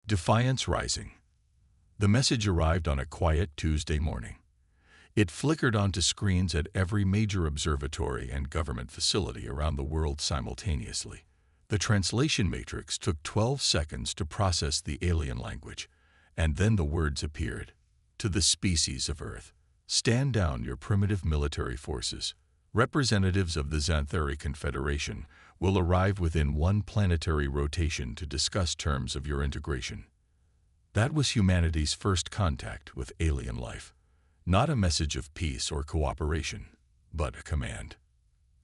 Defiance rising. The message arrived on a quiet Tuesday morning. It flickered onto screens at every major observatory and government facility around the world simultaneously. The translation matrix took 12 seconds to process the alien language, and then the words appeared. To the species of Earth, stand down your primitive military forces. Representatives of the Xanthari Confederation will arrive within one planetary rotation to discuss terms of your integration. That was humanity's first contact with alien life. Not a message of peace or cooperation, but a command.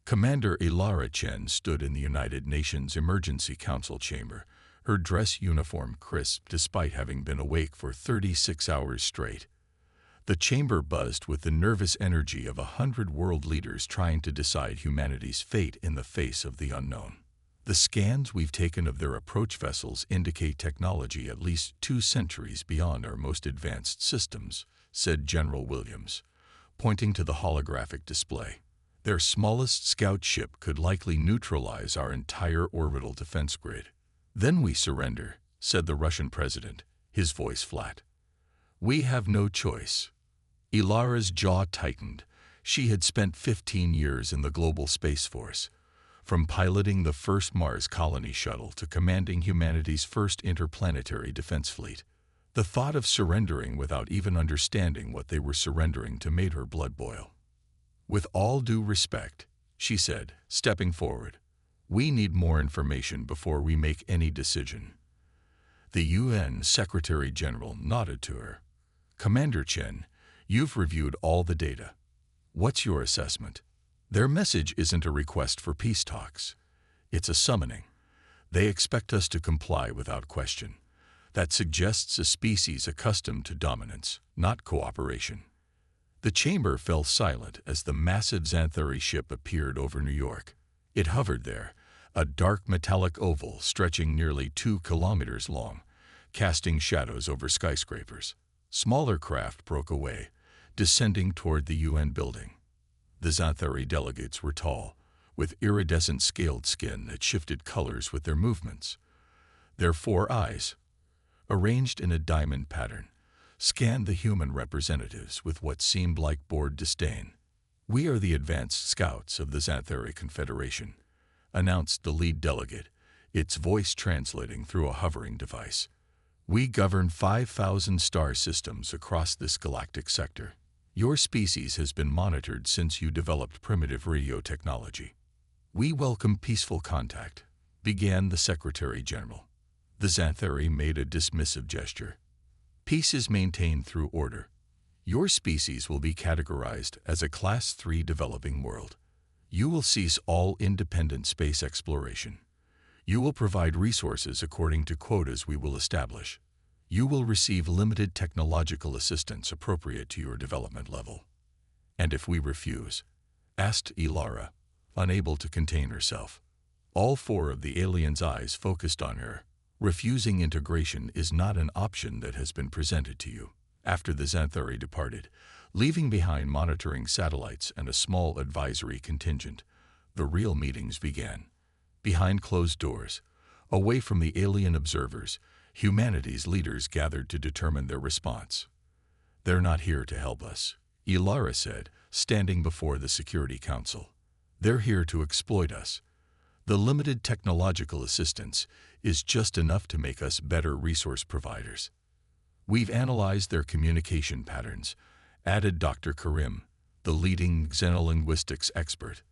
Commander Ilara Chen stood in the United Nations Emergency Council chamber, her dress uniform crisp despite having been awake for 36 hours straight. The chamber buzzed with the nervous energy of 100 world leaders trying to decide humanity's fate in the face of the unknown. The scans we've taken of their approach vessels indicate technology at least 2 centuries beyond our most advanced systems, said General Williams, pointing to the holographic display. Their smallest scout ship could likely neutralize our entire orbital defense grid. Then we surrender, said the Russian president, his voice flat. We have no choice. Ilara's jaw tightened. She had spent 15 years in the global Space Force, from piloting the first Mars colony shuttle to commanding humanity's first interplanetary defense fleet. The thought of surrendering without even understanding what they were surrendering to made her blood boil. With all due respect, she said, stepping forward, we need more information before we make any decision. The UN Secretary General nodded to her. Commander Chen, you've reviewed all the data. What's your assessment? Their message isn't a request for peace talks. It's a summoning. They expect us to comply without question. That suggests a species accustomed to dominance, not cooperation. The chamber fell silent as the massive Xanthari ship appeared over New York. It hovered there, a dark metallic oval stretching nearly 2 kilometers long, casting shadows over skyscrapers. Smaller craft broke away, descending toward the UN building. The Xanthari delegates were tall, with iridescent scaled skin that shifted colors with their movements. Their 4 eyes, arranged in a diamond pattern, scanned the human representatives with what seemed like bored disdain. We are the advanced scouts of the Xanthari Confederation, announced the lead delegate, its voice translating through a hovering device. We govern 5,000 star systems across this galactic sector. Your species has been monitored since you developed primitive radio technology. We welcome peaceful contact, began the Secretary General. The Xanthari made a dismissive gesture. Peace is maintained through order. Your species will be categorized as a Class 3 developing world. You will cease all independent space exploration. You will provide resources according to quotas we will establish. You will receive limited technological assistance appropriate to your development level. And if we refuse? Asked Ilara, unable to contain herself. All 4 of the aliens' eyes focused on her. Refusing integration is not an option that has been presented to you. After the Xanthari departed, leaving behind monitoring satellites and a small advisory contingent, the real meetings began. Behind closed doors, away from the alien observers, humanity's leaders gathered to determine their response. They're not here to help us, Ilara said, standing before the Security Council. They're here to exploit us. The limited technological assistance is just enough to make us better resource providers. We've analyzed their communication patterns, added Dr. Karim, the leading xenolinguistics expert.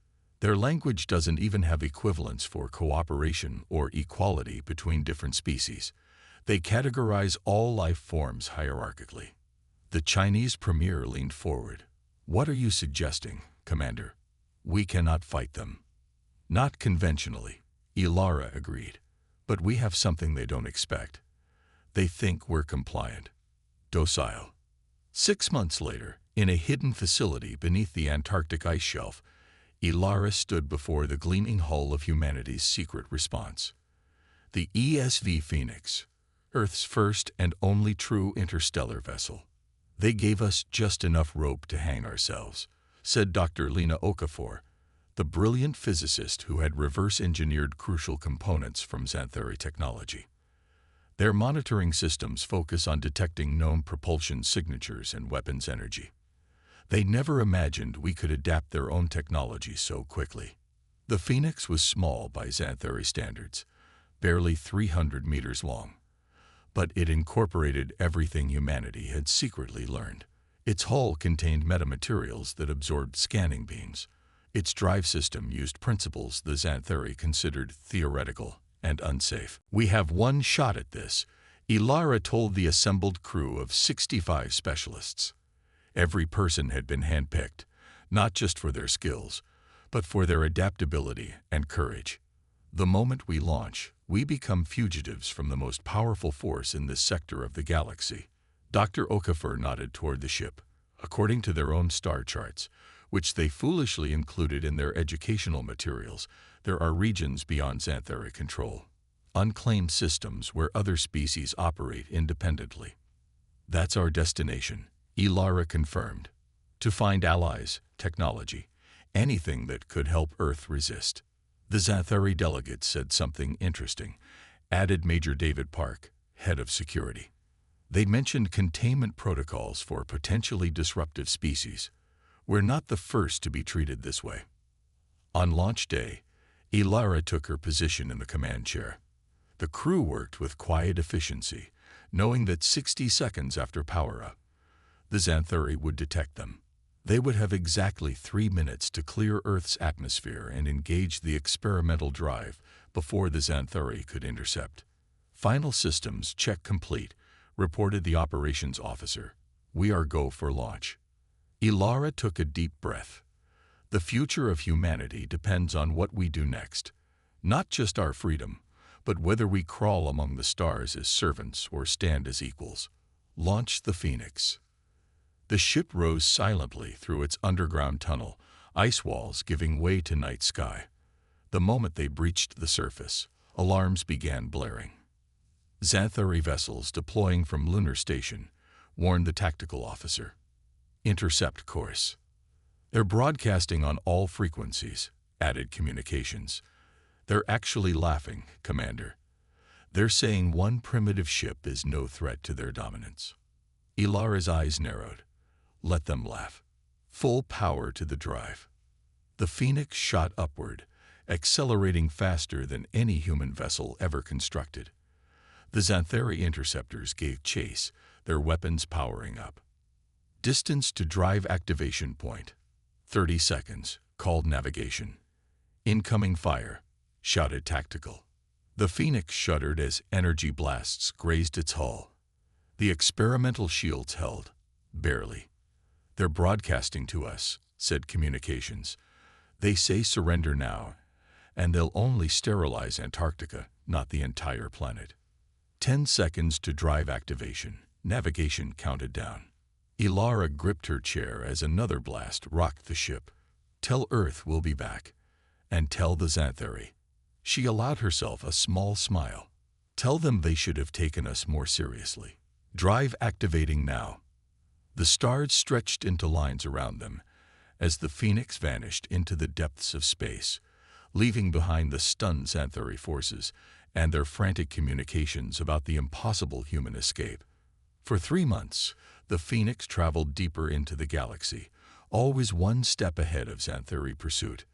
Their language doesn't even have equivalents for cooperation or equality between different species. They categorize all life forms hierarchically. The Chinese premier leaned forward. What are you suggesting, Commander? We cannot fight them. Not conventionally, Ilara agreed. But we have something they don't expect. They think we're compliant, docile. 6 months later, in a hidden facility beneath the Antarctic ice shelf, Ilara stood before the gleaming hull of humanity's secret response. The ESV Phoenix, Earth's first and only true interstellar vessel. They gave us just enough rope to hang ourselves, said Dr. Lena Okafor, the brilliant physicist who had reverse-engineered crucial components from Xanthari technology. Their monitoring systems focus on detecting known propulsion signatures and weapons energy. They never imagined we could adapt their own technology so quickly. The Phoenix was small by Xanthari standards, barely 300 meters long, but it incorporated everything humanity had secretly learned. Its hull contained metamaterials that absorbed scanning beams. Its drive system used principles the Xanthari considered theoretical and unsafe. "We have one shot at this," Ilara told the assembled crew of 65 specialists. Every person had been handpicked, not just for their skills, but for their adaptability and courage. "The moment we launch, we become fugitives from the most powerful force in this sector of the galaxy." Dr. Okafor nodded toward the ship. According to their own star charts, which they foolishly included in their educational materials, there are regions beyond Xanthari control, unclaimed systems where other species operate independently. "That's our destination," Ilara confirmed. "To find allies, technology, anything that could help Earth resist." The Xanthari delegate said something interesting, added Major David Park, head of security. They mentioned containment protocols for potentially disruptive species. "We're not the first to be treated this way." On launch day, Ilara took her position in the command chair. The crew worked with quiet efficiency, knowing that 60 seconds after power-up, the Xanthari would detect them. They would have exactly 3 minutes to clear Earth's atmosphere and engage the experimental drive before the Xanthari could intercept. "Final systems check complete," reported the operations officer. "We are go for launch." Ilara took a deep breath. The future of humanity depends on what we do next. Not just our freedom, but whether we crawl among the stars as servants or stand as equals. Launch the Phoenix. The ship rose silently through its underground tunnel, ice walls giving way to night sky. The moment they breached the surface, alarms began blaring. Xanthari vessels deploying from Lunar Station warned the tactical officer. "Intercept course." "They're broadcasting on all frequencies," added communications. "They're actually laughing, Commander. They're saying one primitive ship is no threat to their dominance." Ilara's eyes narrowed. Let them laugh. Full power to the drive. The Phoenix shot upward, accelerating faster than any human vessel ever constructed. The Xanthari interceptors gave chase, their weapons powering up. "Distance to drive activation point. 30 seconds, called navigation." "Incoming fire," shouted tactical. The Phoenix shuddered as energy blasts grazed its hull. The experimental shields held, barely. "They're broadcasting to us," said communications. "They say surrender now, and they'll only sterilize Antarctica, not the entire planet." 10 seconds to drive activation. Navigation counted down. Ilara gripped her chair as another blast rocked the ship. "Tell Earth we'll be back. And tell the Xanthari." She allowed herself a small smile. "Tell them they should have taken us more seriously." Drive activating now. The stars stretched into lines around them as the Phoenix vanished into the depths of space, leaving behind the stunned Xanthari forces and their frantic communications about the impossible human escape. For 3 months, the Phoenix traveled deeper into the galaxy, always one step ahead of Xanthari pursuit.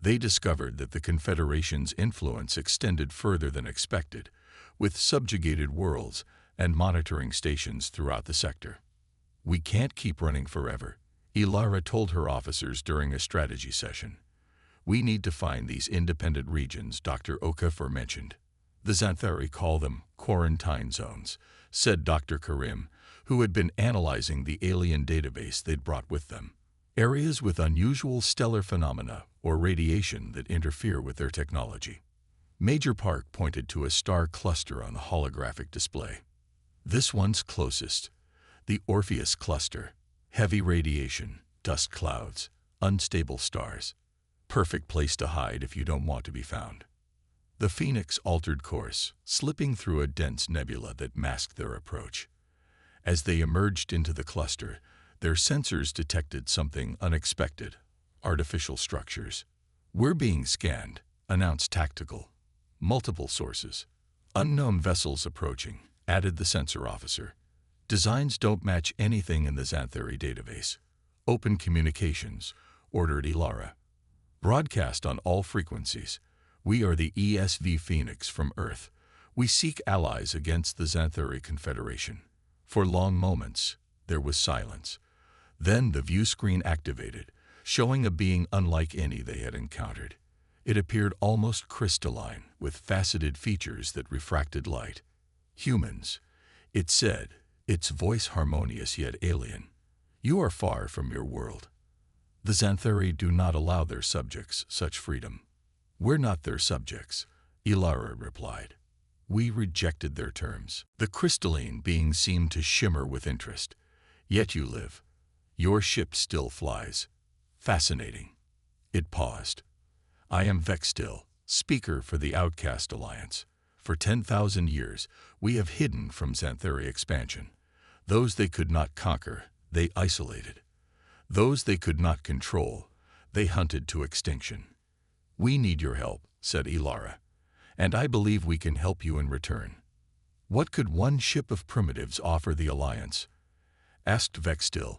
They discovered that the Confederation's influence extended further than expected, with subjugated worlds and monitoring stations throughout the sector. "We can't keep running forever," Ilara told her officers during a strategy session. "We need to find these independent regions Dr. Okafor mentioned." "The Xanthari call them quarantine zones," said Dr. Karim, who had been analyzing the alien database they'd brought with them. "Areas with unusual stellar phenomena or radiation that interfere with their technology." Major Park pointed to a star cluster on the holographic display. "This one's closest. The Orpheus cluster. Heavy radiation, dust clouds, unstable stars. Perfect place to hide if you don't want to be found." The Phoenix altered course, slipping through a dense nebula that masked their approach. As they emerged into the cluster, their sensors detected something unexpected: artificial structures. "We're being scanned," announced Tactical. "Multiple sources. Unknown vessels approaching, added the sensor officer. Designs don't match anything in the Xanthari database. Open communications, ordered Ilara. Broadcast on all frequencies. We are the ESV Phoenix from Earth. We seek allies against the Xanthari Confederation. For long moments, there was silence. Then the view screen activated, showing a being unlike any they had encountered. It appeared almost crystalline, with faceted features that refracted light. Humans, it said, its voice harmonious yet alien. You are far from your world. The Xanthari do not allow their subjects such freedom. We're not their subjects, Ilara replied. We rejected their terms. The crystalline being seemed to shimmer with interest. Yet you live. Your ship still flies. Fascinating. It paused. I am Vextil, speaker for the Outcast Alliance. For 10,000 years, we have hidden from Xanthari expansion. Those they could not conquer, they isolated. Those they could not control, they hunted to extinction. We need your help, said Ilara, and I believe we can help you in return. What could one ship of primitives offer the Alliance? Asked Vextil,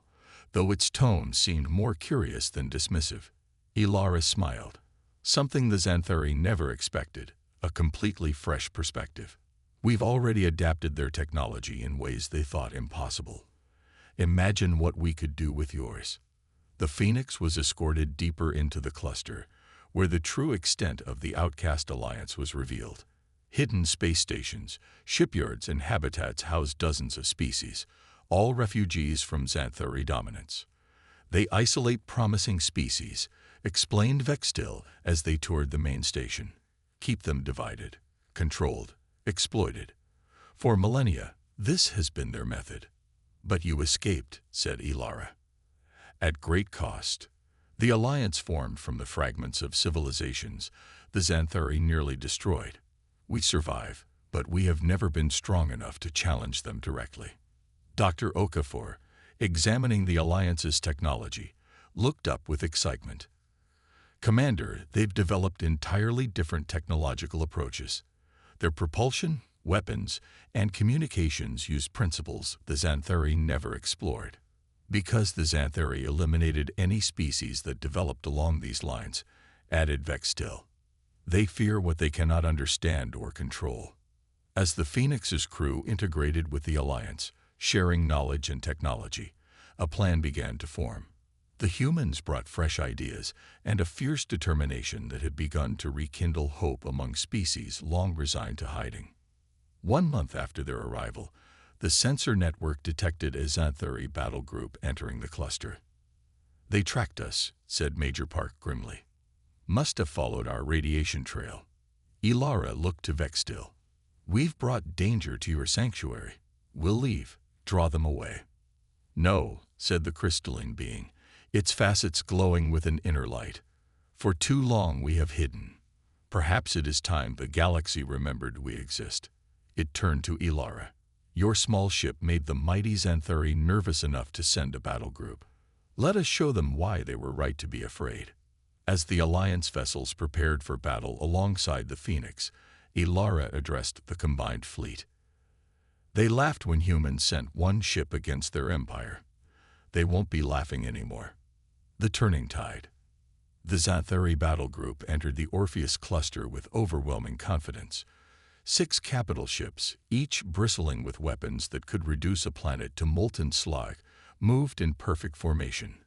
though its tone seemed more curious than dismissive. Ilara smiled. Something the Xanthari never expected, a completely fresh perspective. We've already adapted their technology in ways they thought impossible. Imagine what we could do with yours. The Phoenix was escorted deeper into the cluster, where the true extent of the Outcast Alliance was revealed. Hidden space stations, shipyards, and habitats house dozens of species, all refugees from Xanthari dominance. They isolate promising species, explained Vextil as they toured the main station. Keep them divided, controlled, exploited. For millennia, this has been their method. But you escaped, said Ilara. At great cost. The alliance formed from the fragments of civilizations the Xanthari nearly destroyed. We survive, but we have never been strong enough to challenge them directly. Dr. Okafor, examining the alliance's technology, looked up with excitement. Commander, they've developed entirely different technological approaches. Their propulsion, weapons, and communications use principles the Xanthari never explored. Because the Xanthari eliminated any species that developed along these lines, added Vextil. They fear what they cannot understand or control. As the Phoenix's crew integrated with the Alliance, sharing knowledge and technology, a plan began to form. The humans brought fresh ideas and a fierce determination that had begun to rekindle hope among species long resigned to hiding. 1 month after their arrival, the sensor network detected a Xanthari battle group entering the cluster. They tracked us, said Major Park grimly. Must have followed our radiation trail. Ilara looked to Vextil. We've brought danger to your sanctuary. We'll leave. Draw them away. No, said the crystalline being, its facets glowing with an inner light. For too long we have hidden. Perhaps it is time the galaxy remembered we exist. It turned to Ilara. Your small ship made the mighty Xanthari nervous enough to send a battle group. Let us show them why they were right to be afraid. As the Alliance vessels prepared for battle alongside the Phoenix, Ilara addressed the combined fleet. They laughed when humans sent one ship against their empire. They won't be laughing anymore. The turning tide. The Xanthari battle group entered the Orpheus cluster with overwhelming confidence. 6 capital ships, each bristling with weapons that could reduce a planet to molten slag, moved in perfect formation.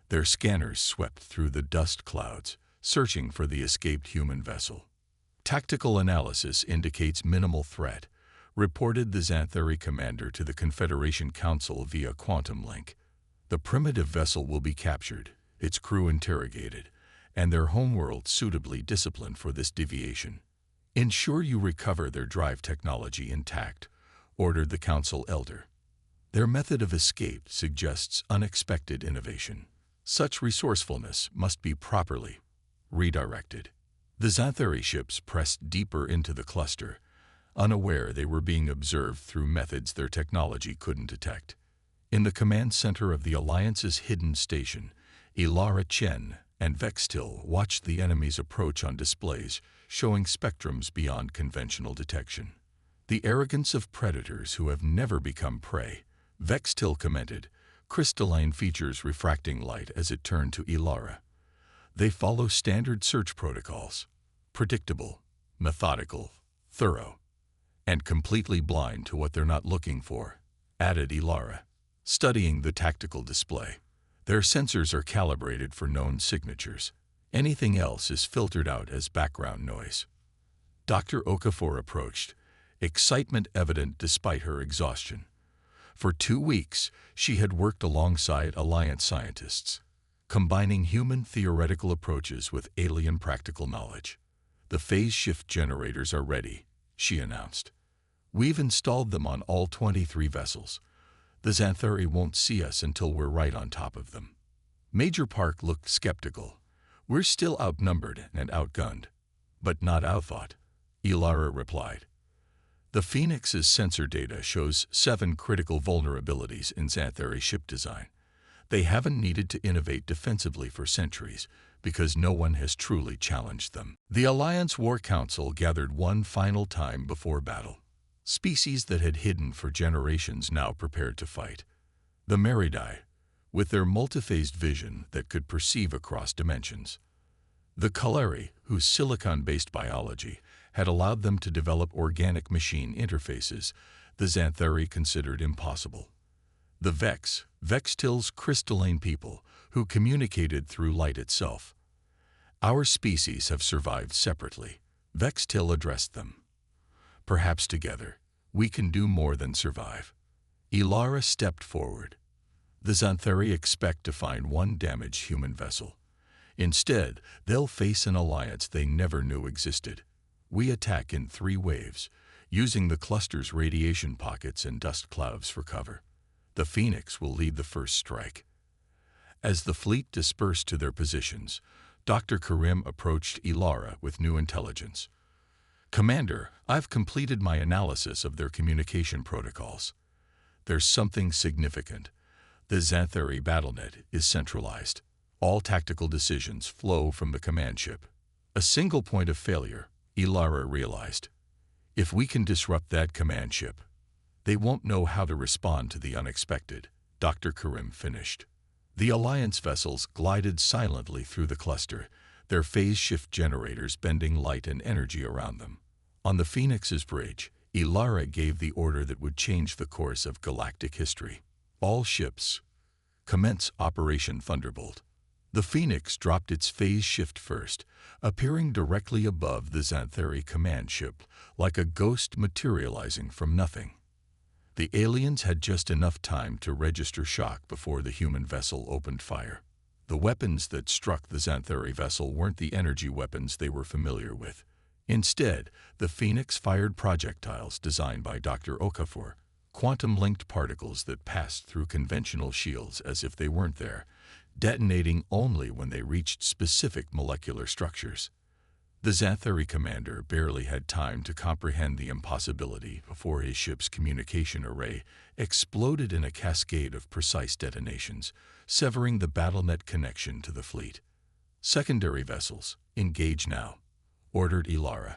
Their scanners swept through the dust clouds, searching for the escaped human vessel. Tactical analysis indicates minimal threat, reported the Xanthari commander to the Confederation Council via quantum link. The primitive vessel will be captured, its crew interrogated, and their homeworld suitably disciplined for this deviation. Ensure you recover their drive technology intact, ordered the council elder. Their method of escape suggests unexpected innovation. Such resourcefulness must be properly redirected. The Xanthari ships pressed deeper into the cluster, unaware they were being observed through methods their technology couldn't detect. In the command center of the Alliance's hidden station, Ilara Chen and Vextil watched the enemy's approach on displays, showing spectrums beyond conventional detection. The arrogance of predators who have never become prey, Vextil commented, crystalline features refracting light as it turned to Ilara. They follow standard search protocols, predictable, methodical, thorough, and completely blind to what they're not looking for, added Ilara, studying the tactical display. Their sensors are calibrated for known signatures. Anything else is filtered out as background noise. Dr. Okafor approached, excitement evident despite her exhaustion. For 2 weeks, she had worked alongside Alliance scientists, combining human theoretical approaches with alien practical knowledge. The phase shift generators are ready, she announced. We've installed them on all 23 vessels. The Xanthari won't see us until we're right on top of them. Major Park looked skeptical. We're still outnumbered and outgunned, but not outthought, Ilara replied. The Phoenix's sensor data shows 7 critical vulnerabilities in Xanthari ship design. They haven't needed to innovate defensively for centuries because no one has truly challenged them. The Alliance War Council gathered one final time before battle. Species that had hidden for generations now prepared to fight. The Meridae, with their multiphased vision that could perceive across dimensions. The Kaleri, whose silicon-based biology had allowed them to develop organic machine interfaces the Xanthari considered impossible. The Vextil's crystalline people, who communicated through light itself. Our species have survived separately, Vextil addressed them. Perhaps together, we can do more than survive. Ilara stepped forward. The Xanthari expect to find one damaged human vessel. Instead, they'll face an alliance they never knew existed. We attack in 3 waves, using the cluster's radiation pockets and dust clouds for cover. The Phoenix will lead the first strike. As the fleet dispersed to their positions, Dr. Karim approached Ilara with new intelligence. Commander, I've completed my analysis of their communication protocols. There's something significant. The Xanthari battlenet is centralized. All tactical decisions flow from the command ship. A single point of failure, Ilara realized. If we can disrupt that command ship, they won't know how to respond to the unexpected, Dr. Karim finished. The Alliance vessels glided silently through the cluster, their phase shift generators bending light and energy around them. On the Phoenix's bridge, Ilara gave the order that would change the course of galactic history. All ships, commence Operation Thunderbolt. The Phoenix dropped its phase shift first, appearing directly above the Xanthari command ship, like a ghost materializing from nothing. The aliens had just enough time to register shock before the human vessel opened fire. The weapons that struck the Xanthari vessel weren't the energy weapons they were familiar with. Instead, the Phoenix fired projectiles designed by Dr. Okafor, quantum-linked particles that passed through conventional shields as if they weren't there, detonating only when they reached specific molecular structures. The Xanthari commander barely had time to comprehend the impossibility before his ship's communication array exploded in a cascade of precise detonations, severing the battlenet connection to the fleet. Secondary vessels, engage now, ordered Ilara.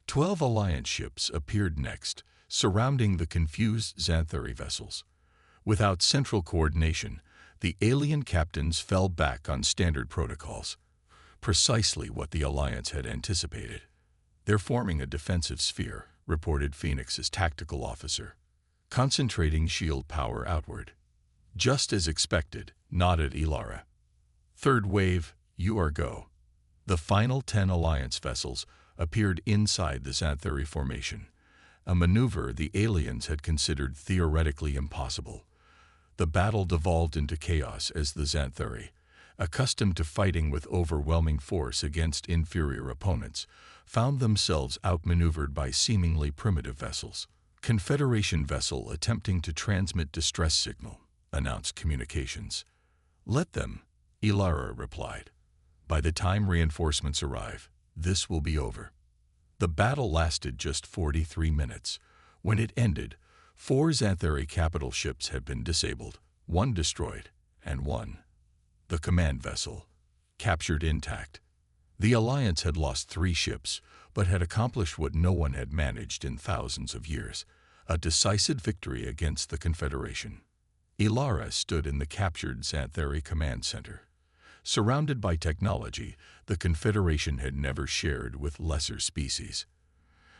12 Alliance ships appeared next, surrounding the confused Xanthari vessels. Without central coordination, the alien captains fell back on standard protocols, precisely what the Alliance had anticipated. They're forming a defensive sphere, reported Phoenix's tactical officer, concentrating shield power outward. Just as expected, nodded Ilara. Third wave, you are go. The final 10 Alliance vessels appeared inside the Xanthari formation, a maneuver the aliens had considered theoretically impossible. The battle devolved into chaos as the Xanthari, accustomed to fighting with overwhelming force against inferior opponents, found themselves outmaneuvered by seemingly primitive vessels. Confederation vessel attempting to transmit distress signal, announced communications. Let them, Ilara replied. By the time reinforcements arrive, this will be over. The battle lasted just 43 minutes. When it ended, 4 Xanthari capital ships had been disabled, 1 destroyed, and 1, the command vessel, captured intact. The Alliance had lost 3 ships, but had accomplished what no one had managed in thousands of years, a decisive victory against the Confederation. Ilara stood in the captured Xanthari Command Center. Surrounded by technology the Confederation had never shared with lesser species.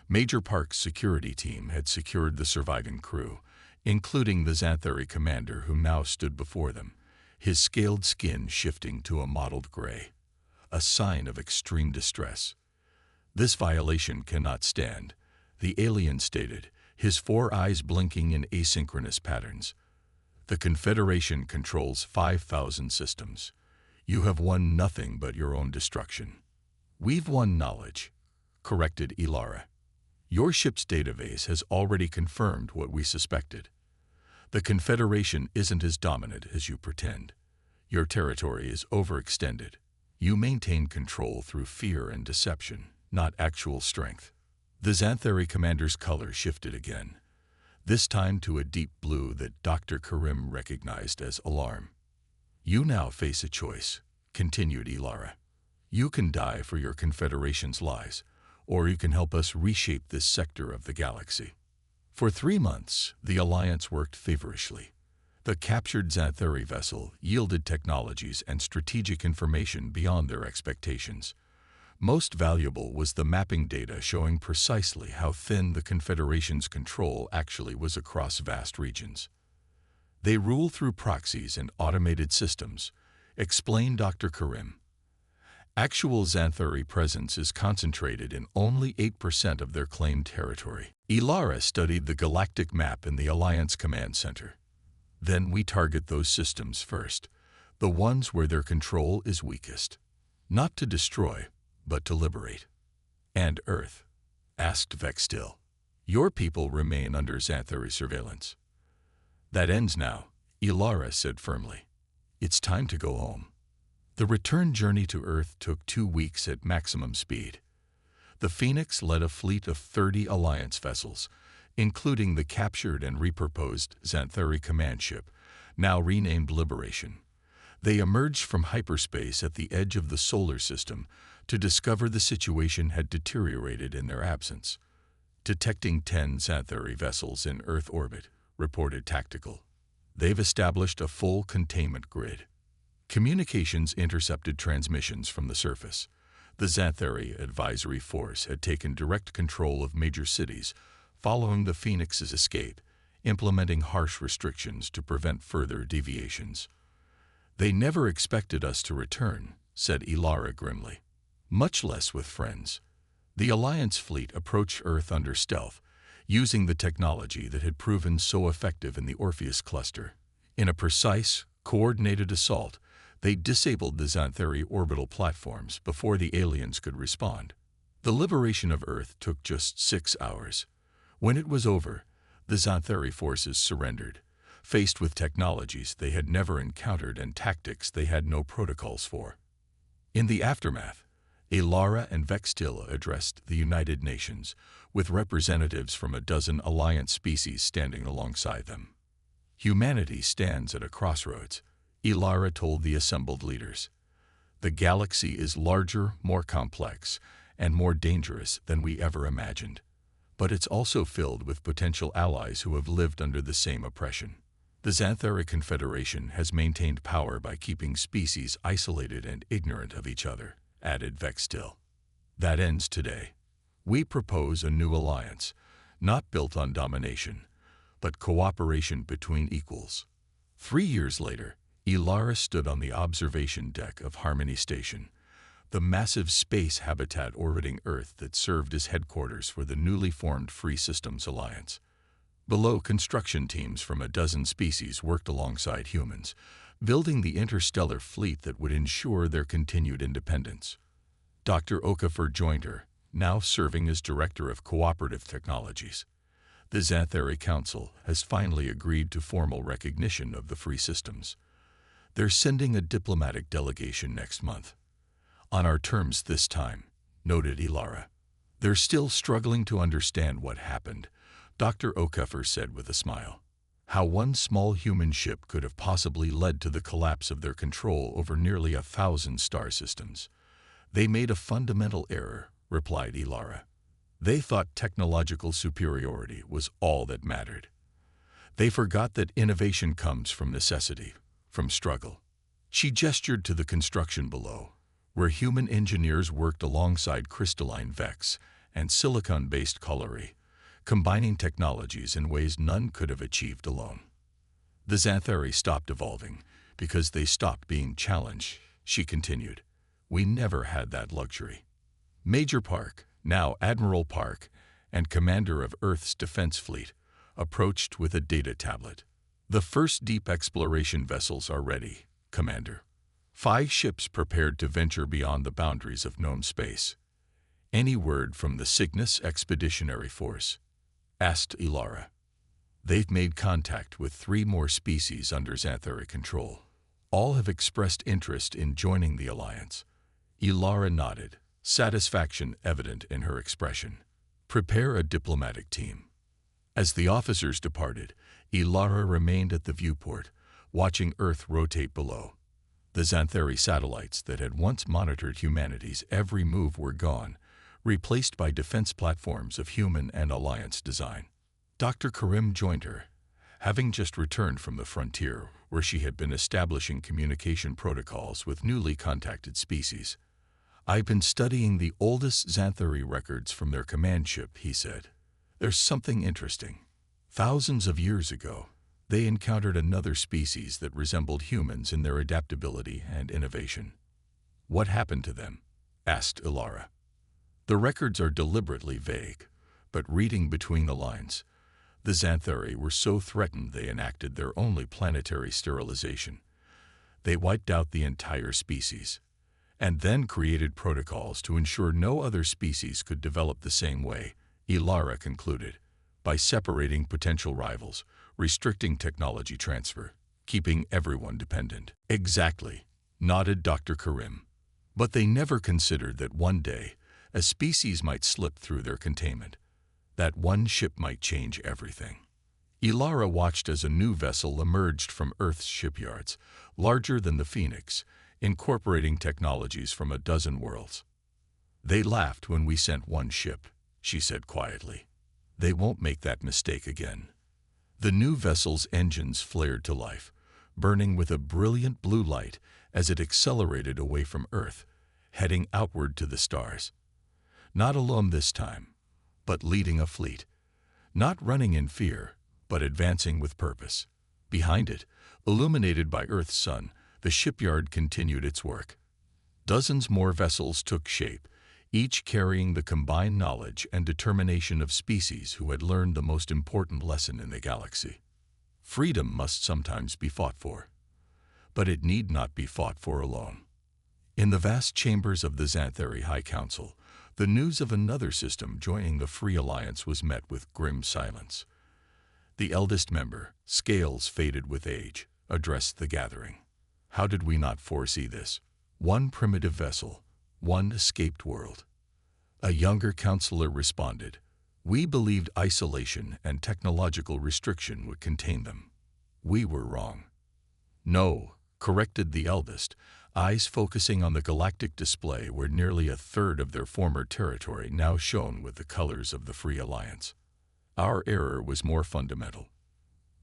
Major Park's security team had secured the surviving crew, including the Xanthari commander who now stood before them, his scaled skin shifting to a mottled gray, a sign of extreme distress. "This violation cannot stand," the alien stated, his 4 eyes blinking in asynchronous patterns. "The Confederation controls 5,000 systems. You have won nothing but your own destruction." "We've won knowledge," corrected Ilara. "Your ship's database has already confirmed what we suspected. The Confederation isn't as dominant as you pretend. Your territory is overextended. You maintain control through fear and deception, not actual strength." The Xanthari commander's color shifted again, this time to a deep blue that Dr. Karim recognized as alarm. "You now face a choice," continued Ilara. "You can die for your Confederation's lies, or you can help us reshape this sector of the galaxy." For 3 months, the Alliance worked feverishly. The captured Xanthari vessel yielded technologies and strategic information beyond their expectations. Most valuable was the mapping data showing precisely how thin the Confederation's control actually was across vast regions. "They rule through proxies and automated systems," explained Dr. Karim. "Actual Xanthari presence is concentrated in only 8% of their claimed territory." Ilara studied the galactic map in the Alliance Command Center. "Then we target those systems first, the ones where their control is weakest. Not to destroy, but to liberate." "And Earth?" asked Vextil. "Your people remain under Xanthari surveillance." "That ends now," Ilara said firmly. "It's time to go home." The return journey to Earth took 2 weeks at maximum speed. The Phoenix led a fleet of 30 Alliance vessels, including the captured and repurposed Xanthari command ship, now renamed Liberation. They emerged from hyperspace at the edge of the solar system to discover the situation had deteriorated in their absence. "Detecting 10 Xanthari vessels in Earth orbit," reported Tactical. "They've established a full containment grid." Communications intercepted transmissions from the surface. The Xanthari Advisory Force had taken direct control of major cities following the Phoenix's escape, implementing harsh restrictions to prevent further deviations. "They never expected us to return," said Ilara grimly. "Much less with friends." The Alliance fleet approached Earth under stealth, using the technology that had proven so effective in the Orpheus cluster. In a precise, coordinated assault, they disabled the Xanthari orbital platforms before the aliens could respond. The liberation of Earth took just 6 hours. When it was over, the Xanthari forces surrendered, faced with technologies they had never encountered and tactics they had no protocols for. In the aftermath, Ilara and Vextil addressed the United Nations, with representatives from a dozen Alliance species standing alongside them. "Humanity stands at a crossroads," Ilara told the assembled leaders. "The galaxy is larger, more complex, and more dangerous than we ever imagined. But it's also filled with potential allies who have lived under the same oppression. The Xanthari Confederation has maintained power by keeping species isolated and ignorant of each other," added Vextil. "That ends today. We propose a new alliance, not built on domination, but cooperation between equals." 3 years later, Ilara stood on the observation deck of Harmony Station, the massive space habitat orbiting Earth that served as headquarters for the newly formed Free Systems Alliance. Below, construction teams from a dozen species worked alongside humans, building the interstellar fleet that would ensure their continued independence. Dr. Okafor joined her, now serving as Director of Cooperative Technologies. The Xanthari Council has finally agreed to formal recognition of the Free Systems. They're sending a diplomatic delegation next month. "On our terms this time," noted Ilara. "They're still struggling to understand what happened," Dr. Okafor said with a smile. "How one small human ship could have possibly led to the collapse of their control over nearly 1,000 star systems. They made a fundamental error, replied Ilara. They thought technological superiority was all that mattered. They forgot that innovation comes from necessity, from struggle. She gestured to the construction below, where human engineers worked alongside crystalline Vex and silicon-based colliery, combining technologies in ways none could have achieved alone. The Xanthari stopped evolving because they stopped being challenged, she continued. We never had that luxury. Major Park, now Admiral Park, and commander of Earth's defense fleet, approached with a data tablet. The first deep exploration vessels are ready, Commander. 5 ships prepared to venture beyond the boundaries of known space. Any word from the Cygnus Expeditionary Force? Asked Ilara. They've made contact with 3 more species under Xanthari control. All have expressed interest in joining the alliance. Ilara nodded, satisfaction evident in her expression. Prepare a diplomatic team. As the officers departed, Ilara remained at the viewport, watching Earth rotate below. The Xanthari satellites that had once monitored humanity's every move were gone, replaced by defense platforms of human and alliance design. Dr. Karim joined her, having just returned from the frontier where she had been establishing communication protocols with newly contacted species. I've been studying the oldest Xanthari records from their command ship, he said. There's something interesting. Thousands of years ago, they encountered another species that resembled humans in their adaptability and innovation. What happened to them? Asked Ilara. The records are deliberately vague, but reading between the lines, the Xanthari were so threatened they enacted their only planetary sterilization. They wiped out the entire species, and then created protocols to ensure no other species could develop the same way, Ilara concluded, by separating potential rivals, restricting technology transfer, keeping everyone dependent. Exactly, nodded Dr. Karim. But they never considered that one day, a species might slip through their containment. That one ship might change everything. Ilara watched as a new vessel emerged from Earth's shipyards, larger than the Phoenix, incorporating technologies from a dozen worlds. They laughed when we sent one ship, she said quietly. They won't make that mistake again. The new vessel's engines flared to life, burning with a brilliant blue light as it accelerated away from Earth, heading outward to the stars. Not alone this time, but leading a fleet. Not running in fear, but advancing with purpose. Behind it, illuminated by Earth's sun, the shipyard continued its work. Dozens more vessels took shape, each carrying the combined knowledge and determination of species who had learned the most important lesson in the galaxy. Freedom must sometimes be fought for, but it need not be fought for alone. In the vast chambers of the Xanthari High Council, the news of another system joining the Free Alliance was met with grim silence. The eldest member, scales faded with age, addressed the gathering. How did we not foresee this? One primitive vessel, one escaped world. A younger counselor responded, we believed isolation and technological restriction would contain them. We were wrong. No, corrected the eldest, eyes focusing on the galactic display where nearly a third of their former territory now shone with the colors of the Free Alliance. Our error was more fundamental.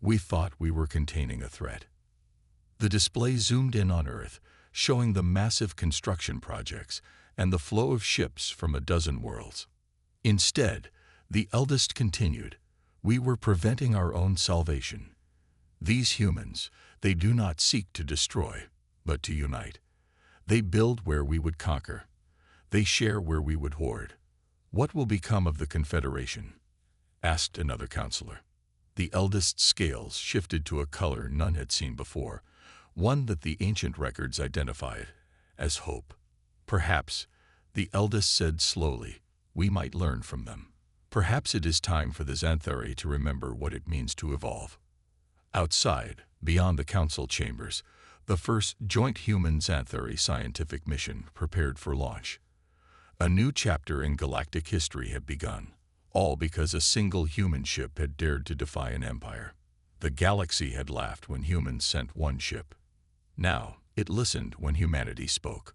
We thought we were containing a threat. The display zoomed in on Earth, showing the massive construction projects and the flow of ships from a dozen worlds. Instead, the eldest continued, we were preventing our own salvation. These humans, they do not seek to destroy, but to unite. They build where we would conquer. They share where we would hoard. What will become of the Confederation? Asked another counselor. The eldest's scales shifted to a color none had seen before, one that the ancient records identified as hope. Perhaps, the eldest said slowly, we might learn from them. Perhaps it is time for the Xanthari to remember what it means to evolve. Outside, beyond the council chambers, the first joint human-Xanthari scientific mission prepared for launch. A new chapter in galactic history had begun, all because a single human ship had dared to defy an empire. The galaxy had laughed when humans sent one ship. Now, it listened when humanity spoke.